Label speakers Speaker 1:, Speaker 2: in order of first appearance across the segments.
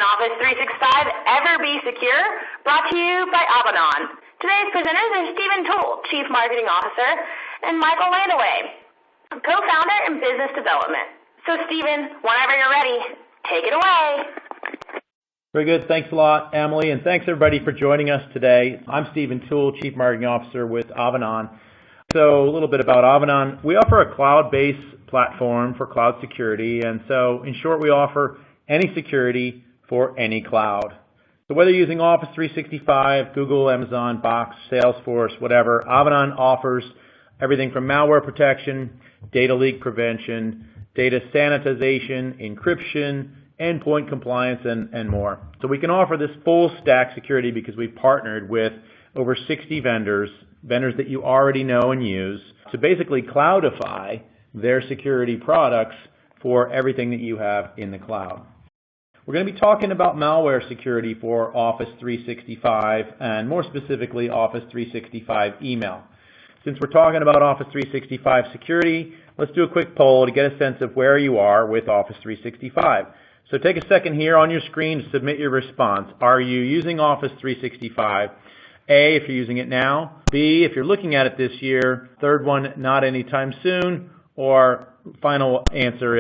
Speaker 1: Office 365 Be Secure, brought to you by Avanan. Today's presenters are Stephen Toole, Chief Marketing Officer, and Michael Landaway, Co-founder in Business Development. So Stephen, whenever you're ready, take it away.
Speaker 2: Very good. Thanks a lot, Emily, and thanks everybody for joining us today. I'm Stephen Toole, Chief Marketing Officer with Avanan. So a little bit about Avanan. We offer a cloud-based platform for cloud security, and so in short, we offer any security for any cloud. So whether you're using Office 365, Google, Amazon, Box, Salesforce, whatever, Avanan offers everything from malware protection, data leak prevention, data sanitization, encryption, endpoint compliance, and more. So we can offer this full stack security because we've partnered with over 60 vendors that you already know and use, to basically cloudify their security products for everything that you have in the cloud. We're going to be talking about malware security for Office 365 and more specifically Office 365 email. Since we're talking about Office 365 security, let's do a quick poll to get a sense of where you are with Office 365. So take a second here on your screen to submit your response. Are you using Office 365? A, if you're using it now. B, if you're looking at it this year. Third one, not anytime soon. Or final answer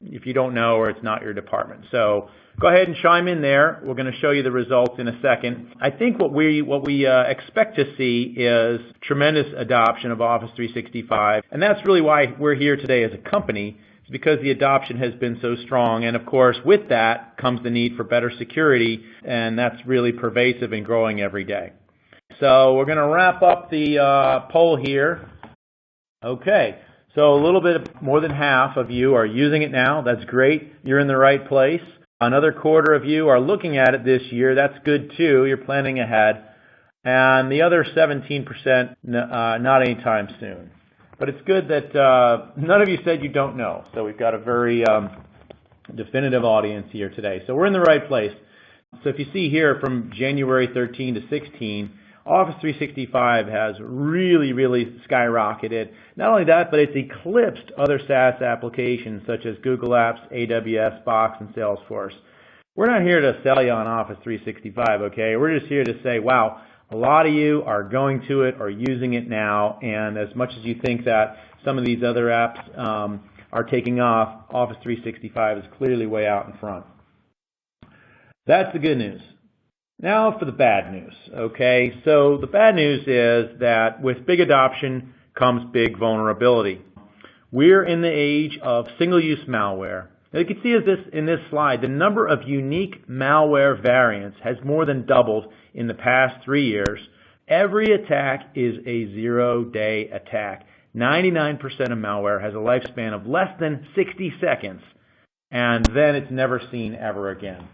Speaker 2: if you don't know or it's not your department. So go ahead and chime in there. We're going to show you the results in a second. I think what we expect to see is tremendous adoption of Office 365, and that's really why we're here today as a company, is because the adoption has been so strong. And of course, with that comes the need for better security, and that's really pervasive and growing every day. So we're going to wrap up the poll here. Okay. So a little bit more than half of you are using it now. That's great. You're in the right place. Another quarter of you are looking at it this year. That's good too. You're planning ahead. And the other 17%, not anytime soon. But it's good that none of you said you don't know. So we've got a very definitive audience here today. So we're in the right place. So if you see here from January 13 to 16, Office 365 has really skyrocketed. Not only that, but it's eclipsed other SaaS applications such as Google Apps, AWS, Box, and Salesforce. We're not here to sell you on Office 365, okay? We're just here to say, wow, a lot of you are going to it or using it now, and as much as you think that some of these other apps are taking off, Office 365 is clearly way out in front. That's the good news. Now for the bad news, okay? So the bad news is that with big adoption comes big vulnerability. We're in the age of single-use malware. Now you can see in this slide, the number of unique malware variants has more than doubled in the past 3 years. Every attack is a zero-day attack. 99% of malware has a lifespan of less than 60 seconds, and then it's never seen ever again.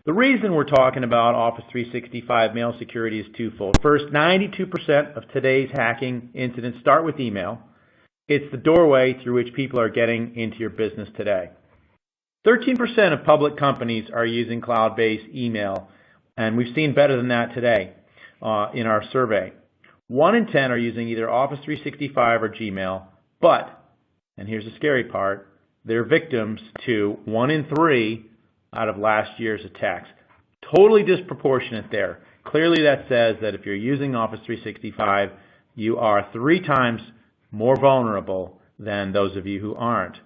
Speaker 2: The reason we're talking about Office 365 mail security is twofold. First, 92% of today's hacking incidents start with email. It's the doorway through which people are getting into your business today. 13% of public companies are using cloud-based email, and we've seen better than that today in our survey. 1 in 10 are using either Office 365 or Gmail, but, and here's the scary part, they're victims to 1 in 3 out of last year's attacks. Totally disproportionate there. Clearly that says that if you're using Office 365, you are 3 times more vulnerable than those of you who aren't.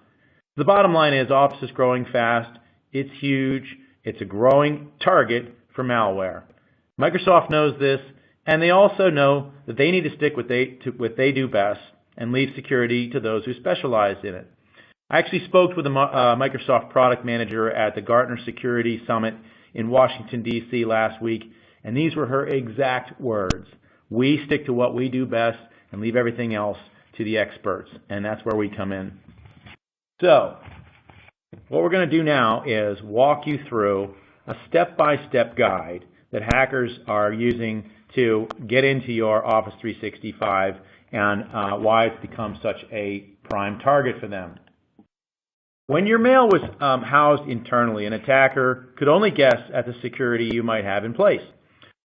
Speaker 2: The bottom line is Office is growing fast. It's huge. It's a growing target for malware. Microsoft knows this, and they also know that they need to stick with what they do best and leave security to those who specialize in it. I actually spoke with a Microsoft product manager at the Gartner Security Summit in Washington, D.C. last week, and these were her exact words. We stick to what we do best and leave everything else to the experts, and that's where we come in. So, what we're going to do now is walk you through a step-by-step guide that hackers are using to get into your Office 365 and why it's become such a prime target for them. When your mail was housed internally, an attacker could only guess at the security you might have in place.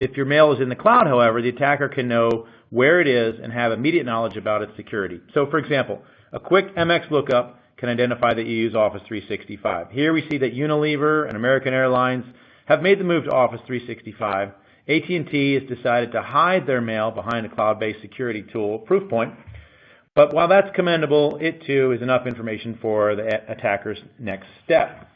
Speaker 2: If your mail is in the cloud, however, the attacker can know where it is and have immediate knowledge about its security. So, for example, a quick MX lookup can identify that you use Office 365. Here we see that Unilever and American Airlines have made the move to Office 365. AT&T has decided to hide their mail behind a cloud-based security tool, Proofpoint. But while that's commendable, it too is enough information for the attacker's next step.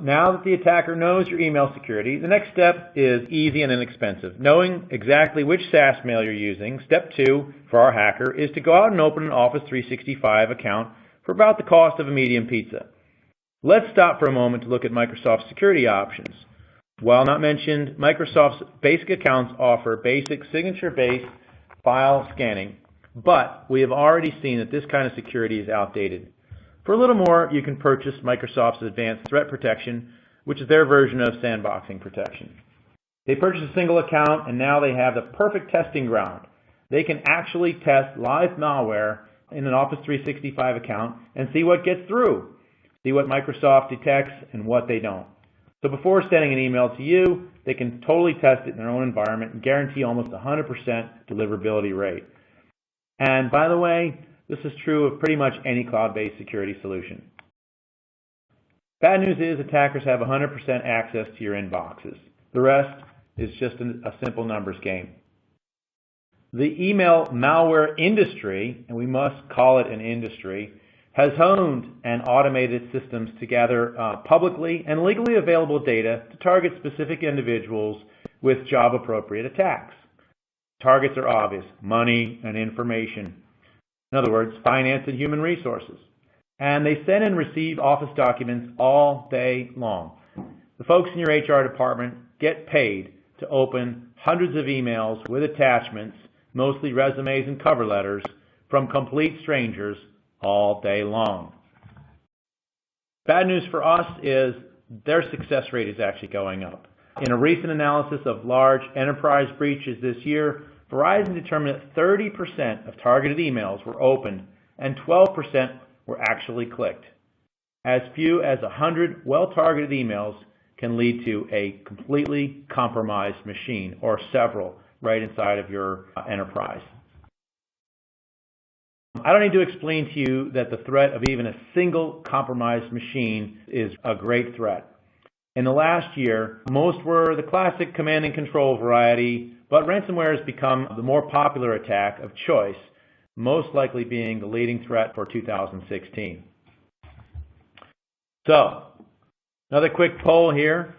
Speaker 2: Now that the attacker knows your email security, the next step is easy and inexpensive. Knowing exactly which SaaS mail you're using, step 2 for our hacker is to go out and open an Office 365 account for about the cost of a medium pizza. Let's stop for a moment to look at Microsoft's security options. While not mentioned, Microsoft's basic accounts offer basic signature-based file scanning, but we have already seen that this kind of security is outdated. For a little more, you can purchase Microsoft's Advanced Threat Protection, which is their version of sandboxing protection. They purchased a single account, and now they have the perfect testing ground. They can actually test live malware in an Office 365 account and see what gets through, see what Microsoft detects and what they don't. So before sending an email to you, they can totally test it in their own environment and guarantee almost 100% deliverability rate. And by the way, this is true of pretty much any cloud-based security solution. Bad news is attackers have 100% access to your inboxes. The rest is just a simple numbers game. The email malware industry, and we must call it an industry, has honed and automated systems to gather publicly and legally available data to target specific individuals with job-appropriate attacks. Targets are obvious: money and information. In other words, finance and human resources. And they send and receive Office documents all day long. The folks in your HR department get paid to open hundreds of emails with attachments, mostly resumes and cover letters, from complete strangers all day long. Bad news for us is their success rate is actually going up. In a recent analysis of large enterprise breaches this year, Verizon determined that 30% of targeted emails were opened and 12% were actually clicked. As few as 100 well-targeted emails can lead to a completely compromised machine, or several, right inside of your enterprise. I don't need to explain to you that the threat of even a single compromised machine is a great threat. In the last year, most were the classic command and control variety, but ransomware has become the more popular attack of choice, most likely being the leading threat for 2016. So, another quick poll here.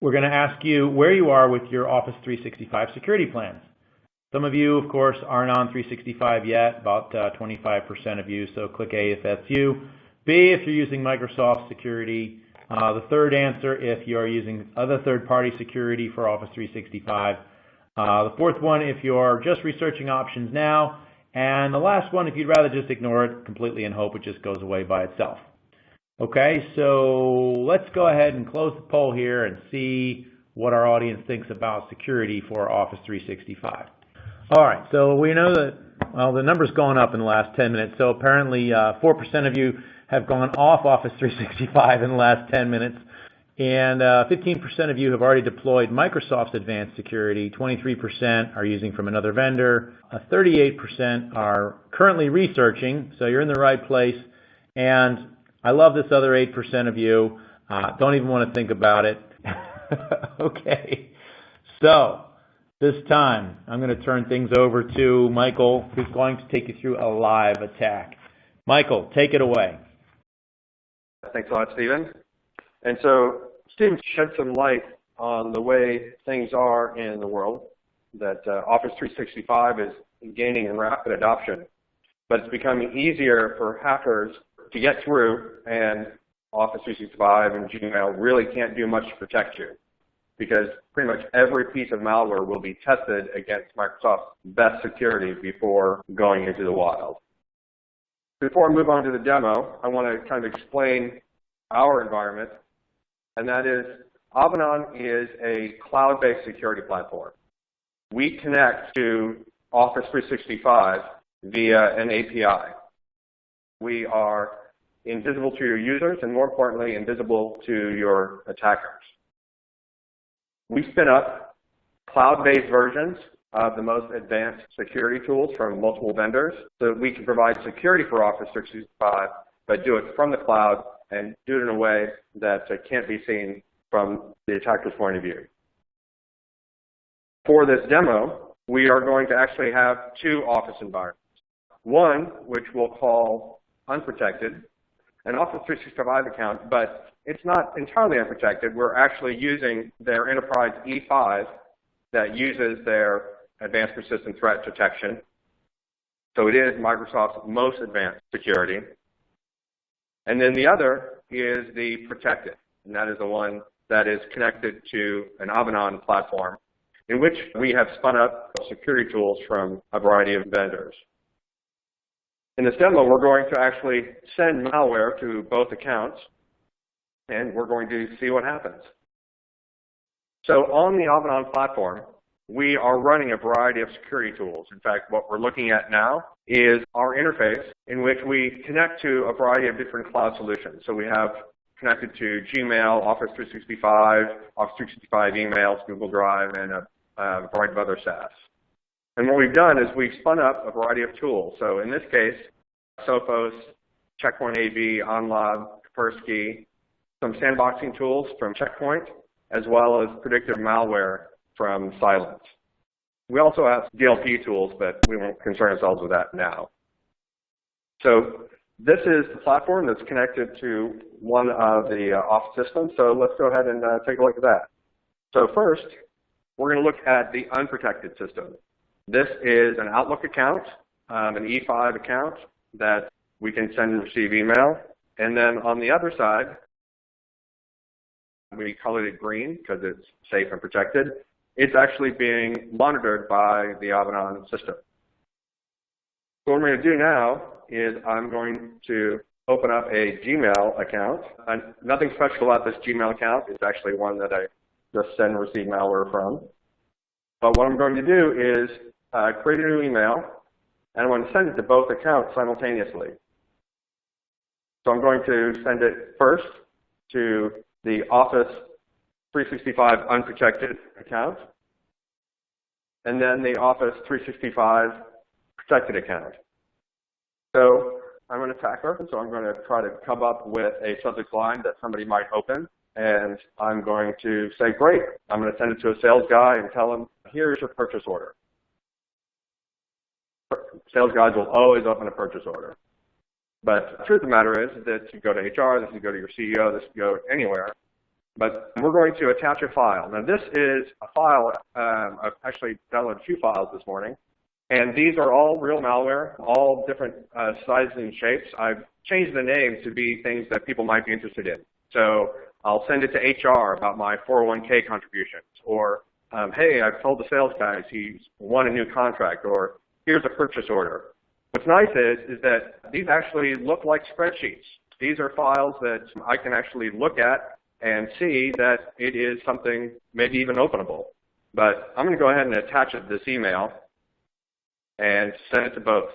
Speaker 2: We're going to ask you where you are with your Office 365 security plans. Some of you, of course, aren't on 365 yet, about 25% of you, so click A if that's you. B if you're using Microsoft security. The third answer if you are using other third-party security for Office 365. The fourth one if you're just researching options now. And the last one if you'd rather just ignore it completely and hope it just goes away by itself. Okay, so let's go ahead and close the poll here and see what our audience thinks about security for Office 365. All right, so we know that, well, the number's gone up in the last 10 minutes, so apparently 4% of you have gone off Office 365 in the last 10 minutes, and 15% of you have already deployed Microsoft's Advanced Security, 23% are using from another vendor, 38% are currently researching, so you're in the right place, and I love this other 8% of you, don't even want to think about it. Okay, so this time, I'm going to turn things over to Michael, who's going to take you through a live attack. Michael, take it away.
Speaker 3: Thanks a lot, Stephen. And so, Stephen shed some light on the way things are in the world, that Office 365 is gaining in rapid adoption, but it's becoming easier for hackers to get through, and Office 365 and Gmail really can't do much to protect you, because pretty much every piece of malware will be tested against Microsoft's best security before going into the wild. Before I move on to the demo, I want to kind of explain our environment, and that is Avanan is a cloud-based security platform. We connect to Office 365 via an API. We are invisible to your users, and more importantly, invisible to your attackers. We spin up cloud-based versions of the most advanced security tools from multiple vendors so that we can provide security for Office 365 but do it from the cloud and do it in a way that can't be seen from the attacker's point of view. For this demo, we are going to actually have two Office environments. One, which we'll call Unprotected, an Office 365 account, but it's not entirely unprotected. We're actually using their Enterprise E5 that uses their Advanced Persistent Threat Detection. So it is Microsoft's most advanced security. And then the other is the Protected, and that is the one that is connected to an Avanan platform in which we have spun up security tools from a variety of vendors. In this demo, we're going to actually send malware to both accounts, and we're going to see what happens. So on the Ovenon platform, we are running a variety of security tools. In fact, what we're looking at now is our interface in which we connect to a variety of different cloud solutions. So we have connected to Gmail, Office 365, Office 365 emails, Google Drive, and a variety of other SaaS. And what we've done is we've spun up a variety of tools. So in this case, Sophos, Checkpoint AV, OnLog, Kaspersky, some sandboxing tools from Checkpoint, as well as predictive malware from Silence. We also have DLP tools, but we won't concern ourselves with that now. So this is the platform that's connected to one of the Office systems. So let's go ahead and take a look at that. So first, we're going to look at the unprotected system. This is an Outlook account, an E5 account that we can send and receive email. And then on the other side, we colored it green because it's safe and protected. It's actually being monitored by the Avanan system. So what I'm going to do now is I'm going to open up a Gmail account. And nothing special about this Gmail account. It's actually one that I just send and receive malware from. But what I'm going to do is create a new email, and I'm going to send it to both accounts simultaneously. So I'm going to send it first to the Office 365 Unprotected account, and then the Office 365 Protected account. So I'm an attacker, so I'm going to try to come up with a subject line that somebody might open, and I'm going to say, great, I'm going to send it to a sales guy and tell him, here's your purchase order. Sales guys will always open a purchase order. But the truth of the matter is that you go to HR, this can go to your CEO, this can go anywhere. But we're going to attach a file. Now this is a file, I've actually downloaded a few files this morning, and these are all real malware, all different sizes and shapes. I've changed the names to be things that people might be interested in. So I'll send it to HR about my 401k contributions, or hey, I've told the sales guys he's won a new contract, or here's a purchase order. What's nice is that these actually look like spreadsheets. These are files that I can actually look at and see that it is something maybe even openable. But I'm going to go ahead and attach it to this email and send it to both.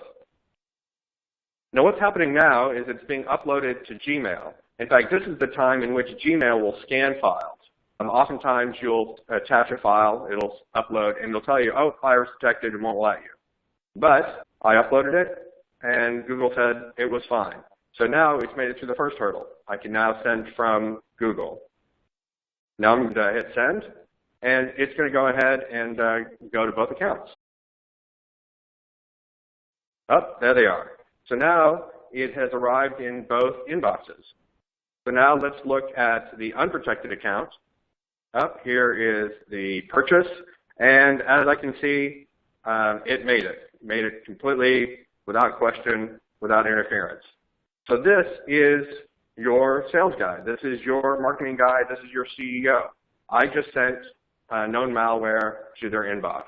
Speaker 3: Now what's happening now is it's being uploaded to Gmail. In fact, this is the time in which Gmail will scan files. Oftentimes you'll attach a file, it'll upload, and it'll tell you, oh, file's protected and won't let you. But I uploaded it, and Google said it was fine. So now it's made it through the first hurdle. I can now send from Google. Now I'm going to hit send, and it's going to go ahead and go to both accounts. Oh, there they are. So now it has arrived in both inboxes. So now let's look at the unprotected account. Up here is the purchase, and as I can see, it made it. Made it completely without question, without interference. So this is your sales guy. This is your marketing guy. This is your CEO. I just sent known malware to their inbox.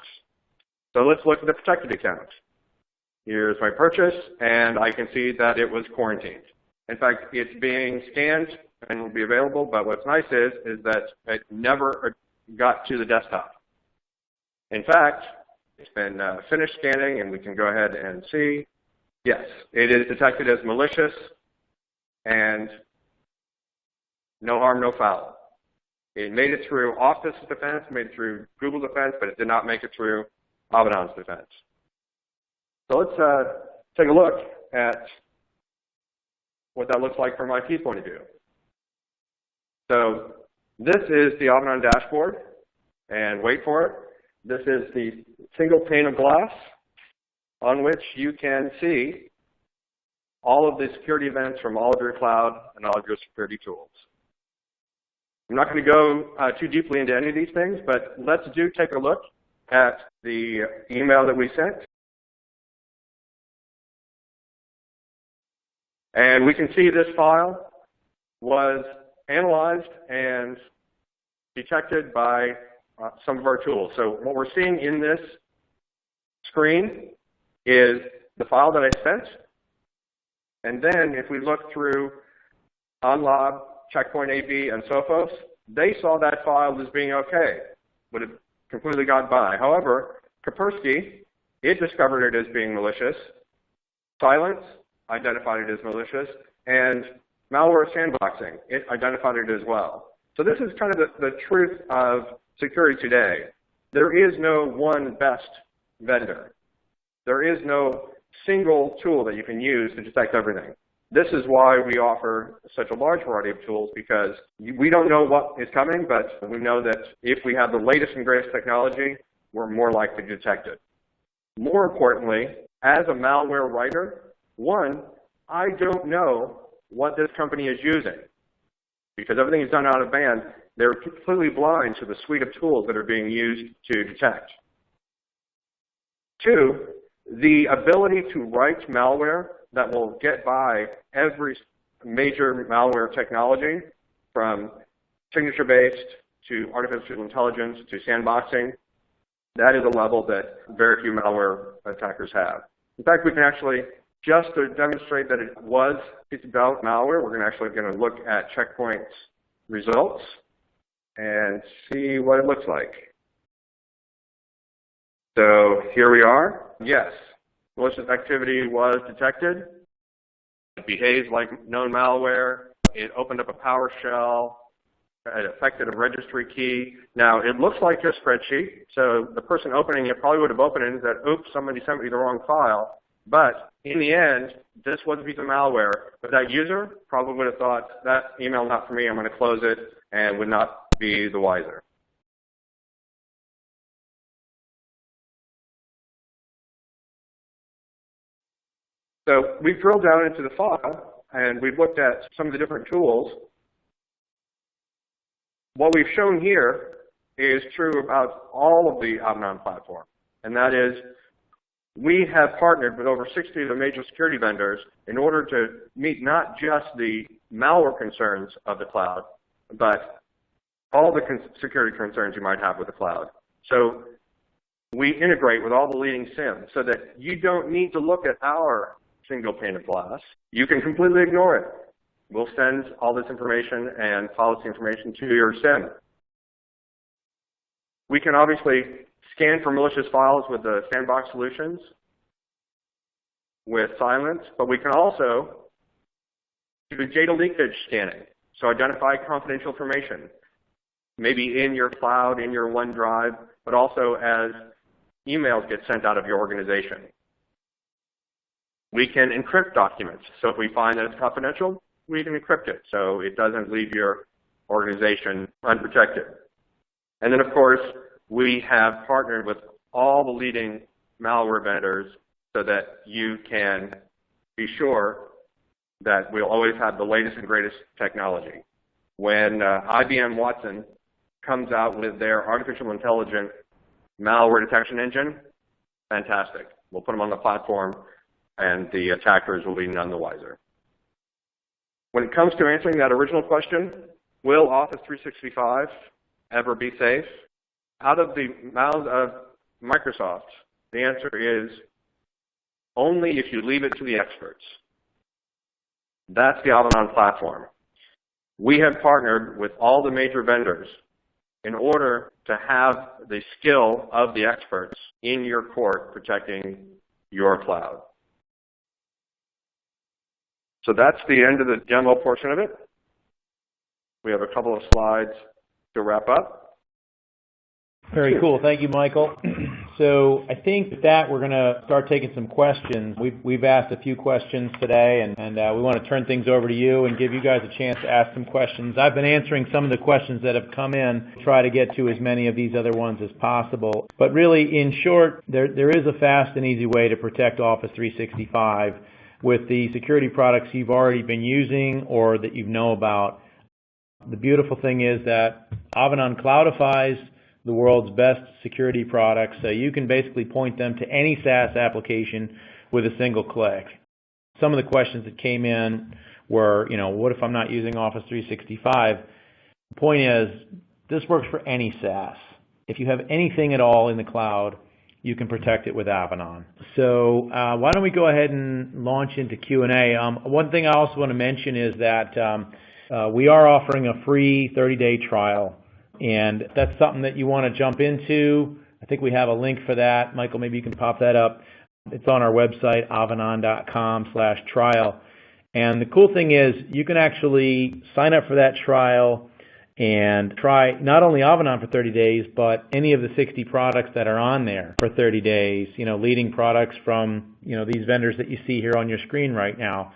Speaker 3: So let's look at the protected account. Here's my purchase, and I can see that it was quarantined. In fact, it's being scanned and will be available, but what's nice is that it never got to the desktop. In fact, it's been finished scanning, and we can go ahead and see, yes, it is detected as malicious, and no harm, no foul. It made it through Office defense, made it through Google defense, but it did not make it through Avanan's defense. So let's take a look at what that looks like from my IT point of view. So this is the Avanan dashboard, and wait for it. This is the single pane of glass on which you can see all of the security events from all of your cloud and all of your security tools. I'm not going to go too deeply into any of these things, but let's take a look at the email that we sent. And we can see this file was analyzed and detected by some of our tools. So what we're seeing in this screen is the file that I sent. And then if we look through Unlog, Checkpoint AB, and Sophos, they saw that file as being okay, would have completely got by. However, Kaspersky, it discovered it as being malicious. Silence identified it as malicious. And Malware Sandboxing, it identified it as well. So this is kind of the truth of security today. There is no one best vendor. There is no single tool that you can use to detect everything. This is why we offer such a large variety of tools, because we don't know what is coming, but we know that if we have the latest and greatest technology, we're more likely to detect it. More importantly, as a malware writer, one, I don't know what this company is using, because everything is done out of band. They're completely blind to the suite of tools that are being used to detect. Two, the ability to write malware that will get by every major malware technology, from signature-based to artificial intelligence to sandboxing, that is a level that very few malware attackers have. In fact, we can actually, just to demonstrate that it was about malware, we're actually going to look at Checkpoint's results and see what it looks like. So here we are. Yes, malicious activity was detected. It behaves like known malware. It opened up a PowerShell. It affected a registry key. Now, it looks like a spreadsheet, so the person opening it probably would have opened it and said, oops, somebody sent me the wrong file. But in the end, this was a piece of malware. But that user probably would have thought, that email not for me, I'm going to close it, and would not be the wiser. So we've drilled down into the file, and we've looked at some of the different tools. What we've shown here is true about all of the Avanan platform, and that is we have partnered with over 60 of the major security vendors in order to meet not just the malware concerns of the cloud, but all the security concerns you might have with the cloud. So we integrate with all the leading SIEMs so that you don't need to look at our single pane of glass. You can completely ignore it. We'll send all this information and policy information to your SIEM. We can obviously scan for malicious files with the sandbox solutions with Silence, but we can also do data leakage scanning, so identify confidential information, maybe in your cloud, in your OneDrive, but also as emails get sent out of your organization. We can encrypt documents, so if we find that it's confidential, we can encrypt it so it doesn't leave your organization unprotected. And then, of course, we have partnered with all the leading malware vendors so that you can be sure that we'll always have the latest and greatest technology. When IBM Watson comes out with their artificial intelligent malware detection engine, fantastic. We'll put them on the platform, and the attackers will be none the wiser. When it comes to answering that original question, will Office 365 ever be safe? Out of the mouth of Microsoft, the answer is only if you leave it to the experts. That's the Avanan platform. We have partnered with all the major vendors in order to have the skill of the experts in your court protecting your cloud. So that's the end of the demo portion of it. We have a couple of slides to wrap up.
Speaker 2: Very cool. Thank you, Michael. So I think with that, we're going to start taking some questions. We've asked a few questions today, and we want to turn things over to you and give you guys a chance to ask some questions. I've been answering some of the questions that have come in, try to get to as many of these other ones as possible. But really, in short, there is a fast and easy way to protect Office 365 with the security products you've already been using or that you know about. The beautiful thing is that Avanan cloudifies the world's best security products, so you can basically point them to any SaaS application with a single click. Some of the questions that came in were, what if I'm not using Office 365? The point is, this works for any SaaS. If you have anything at all in the cloud, you can protect it with Avanan. So why don't we go ahead and launch into Q&A. One thing I also want to mention is that we are offering a free 30-day trial. And if that's something that you want to jump into, I think we have a link for that. Michael, maybe you can pop that up. It's on our website, avanan.com/trial. And the cool thing is you can actually sign up for that trial and try not only Avanan for 30 days, but any of the 60 products that are on there for 30 days, leading products from, these vendors that you see here on your screen right now.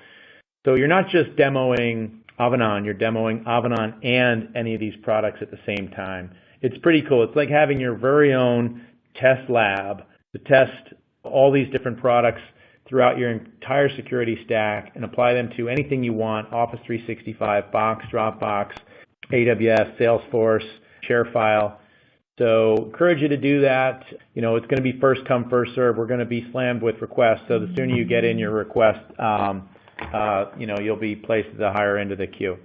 Speaker 2: So you're not just demoing Avanan, you're demoing Avanan and any of these products at the same time. It's pretty cool. It's like having your very own test lab to test all these different products throughout your entire security stack and apply them to anything you want, Office 365, Box, Dropbox, AWS, Salesforce, ShareFile. So encourage you to do that. It's going to be first come, first serve. We're going to be slammed with requests, so the sooner you get in your request, you'll be placed at the higher end of the queue.